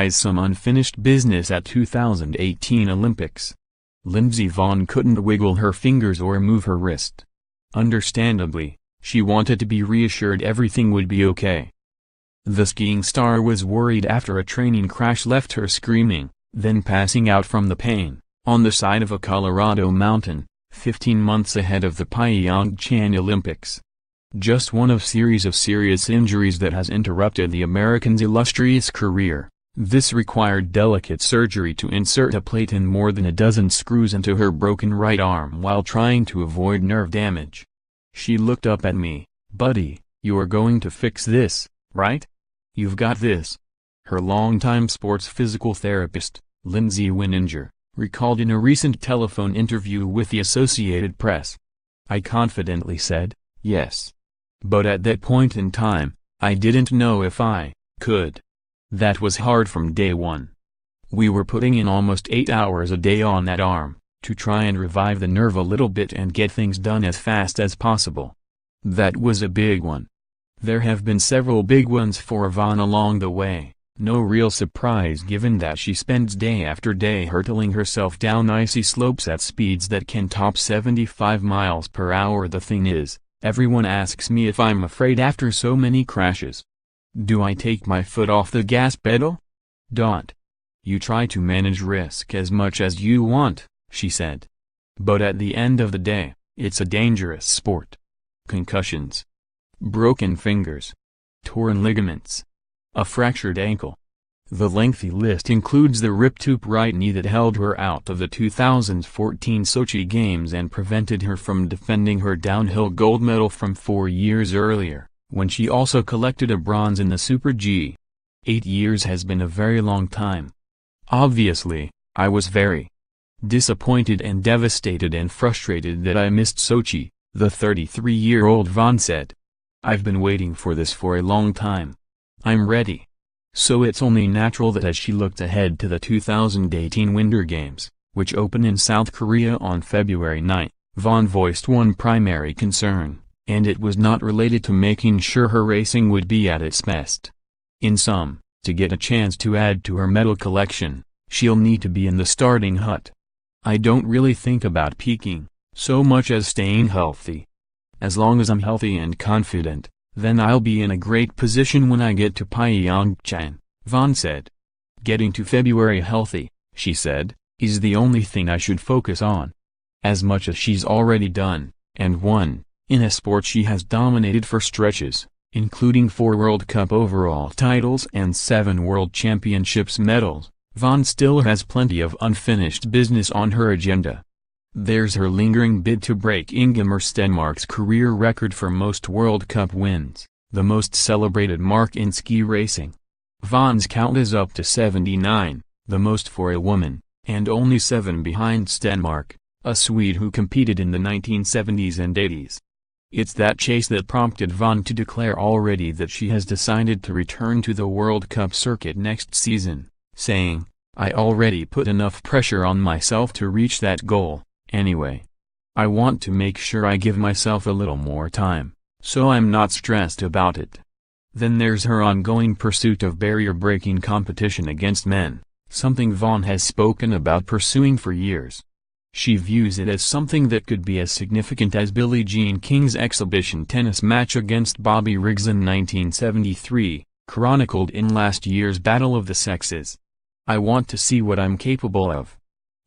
lies some unfinished business at 2018 Olympics. Lindsey Vonn couldn't wiggle her fingers or move her wrist. Understandably, she wanted to be reassured everything would be okay. The skiing star was worried after a training crash left her screaming, then passing out from the pain, on the side of a Colorado mountain, 15 months ahead of the Pyeongchang Olympics. Just one of series of serious injuries that has interrupted the American's illustrious career. This required delicate surgery to insert a plate and more than a dozen screws into her broken right arm while trying to avoid nerve damage. She looked up at me. "Buddy, you are going to fix this, right? You've got this." Her longtime sports physical therapist, Lindsay Winninger, recalled in a recent telephone interview with the Associated Press. "I confidently said, yes. But at that point in time, I didn't know if I could. That was hard from day one. We were putting in almost 8 hours a day on that arm, to try and revive the nerve a little bit and get things done as fast as possible. That was a big one. There have been several big ones for Vonn along the way, no real surprise given that she spends day after day hurtling herself down icy slopes at speeds that can top 75 miles per hour. The thing is, everyone asks me if I'm afraid after so many crashes. Do I take my foot off the gas pedal? Don't. You try to manage risk as much as you want," she said. "But at the end of the day, it's a dangerous sport. Concussions. Broken fingers. Torn ligaments. A fractured ankle." The lengthy list includes the ripped right knee that held her out of the 2014 Sochi Games and prevented her from defending her downhill gold medal from 4 years earlier, when she also collected a bronze in the Super G. 8 years has been a very long time. "Obviously, I was very disappointed and devastated and frustrated that I missed Sochi," the 33-year-old Vonn said. "I've been waiting for this for a long time. I'm ready." So it's only natural that as she looked ahead to the 2018 Winter Games, which open in South Korea on February 9, Vonn voiced one primary concern, and it was not related to making sure her racing would be at its best. In sum, to get a chance to add to her medal collection, she'll need to be in the starting hut. "I don't really think about peaking, so much as staying healthy. As long as I'm healthy and confident, then I'll be in a great position when I get to Pyeongchang," Vonn said. "Getting to February healthy," she said, "is the only thing I should focus on. As much as she's already done, and won, in a sport she has dominated for stretches, including 4 World Cup overall titles and 7 World Championships medals, Vonn still has plenty of unfinished business on her agenda. There's her lingering bid to break Ingemar Stenmark's career record for most World Cup wins, the most celebrated mark in ski racing. Vonn's count is up to 79, the most for a woman, and only 7 behind Stenmark, a Swede who competed in the 1970s and 80s. It's that chase that prompted Vonn to declare already that she has decided to return to the World Cup circuit next season, saying, "I already put enough pressure on myself to reach that goal. Anyway, I want to make sure I give myself a little more time, so I'm not stressed about it." Then there's her ongoing pursuit of barrier-breaking competition against men, something Vonn has spoken about pursuing for years. She views it as something that could be as significant as Billie Jean King's exhibition tennis match against Bobby Riggs in 1973, chronicled in last year's Battle of the Sexes. "I want to see what I'm capable of.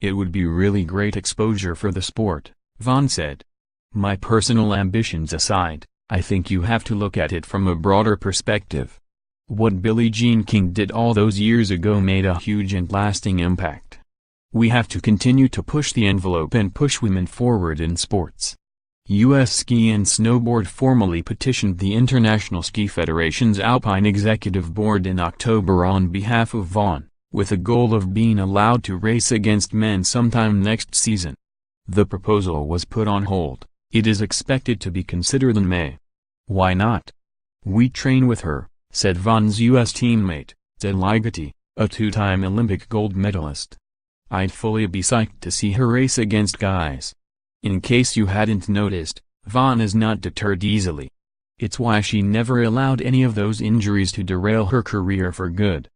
It would be really great exposure for the sport," Vonn said. "My personal ambitions aside, I think you have to look at it from a broader perspective. What Billie Jean King did all those years ago made a huge and lasting impact. We have to continue to push the envelope and push women forward in sports." U.S. Ski and Snowboard formally petitioned the International Ski Federation's Alpine Executive Board in October on behalf of Vonn, with a goal of being allowed to race against men sometime next season. The proposal was put on hold. It is expected to be considered in May. "Why not? We train with her," said Vonn's U.S. teammate, Ted Ligeti, a 2-time Olympic gold medalist. "I'd fully be psyched to see her race against guys." In case you hadn't noticed, Vonn is not deterred easily. It's why she never allowed any of those injuries to derail her career for good.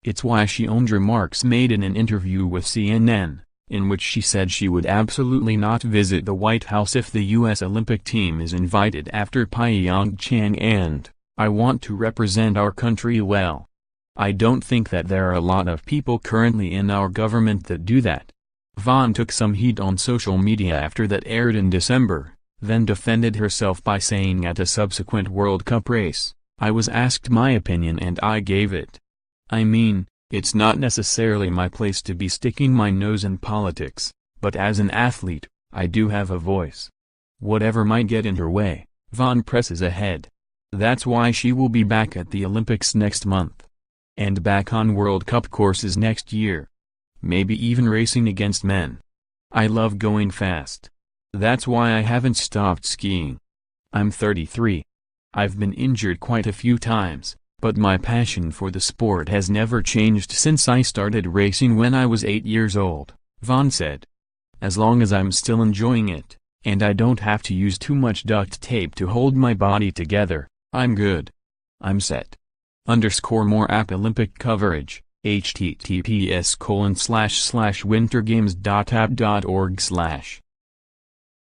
It's why she owned remarks made in an interview with CNN, in which she said she would absolutely not visit the White House if the U.S. Olympic team is invited after Pyeongchang, and, "I want to represent our country well. I don't think that there are a lot of people currently in our government that do that." Vonn took some heat on social media after that aired in December, then defended herself by saying at a subsequent World Cup race, "I was asked my opinion and I gave it. I mean, it's not necessarily my place to be sticking my nose in politics, but as an athlete, I do have a voice. Whatever might get in her way." Vonn presses ahead. That's why she will be back at the Olympics next month. And back on World Cup courses next year. Maybe even racing against men. "I love going fast. That's why I haven't stopped skiing. I'm 33. I've been injured quite a few times, but my passion for the sport has never changed since I started racing when I was 8 years old," Vonn said. "As long as I'm still enjoying it, and I don't have to use too much duct tape to hold my body together, I'm good. I'm set." _More app Olympic coverage, https://wintergames.app.org/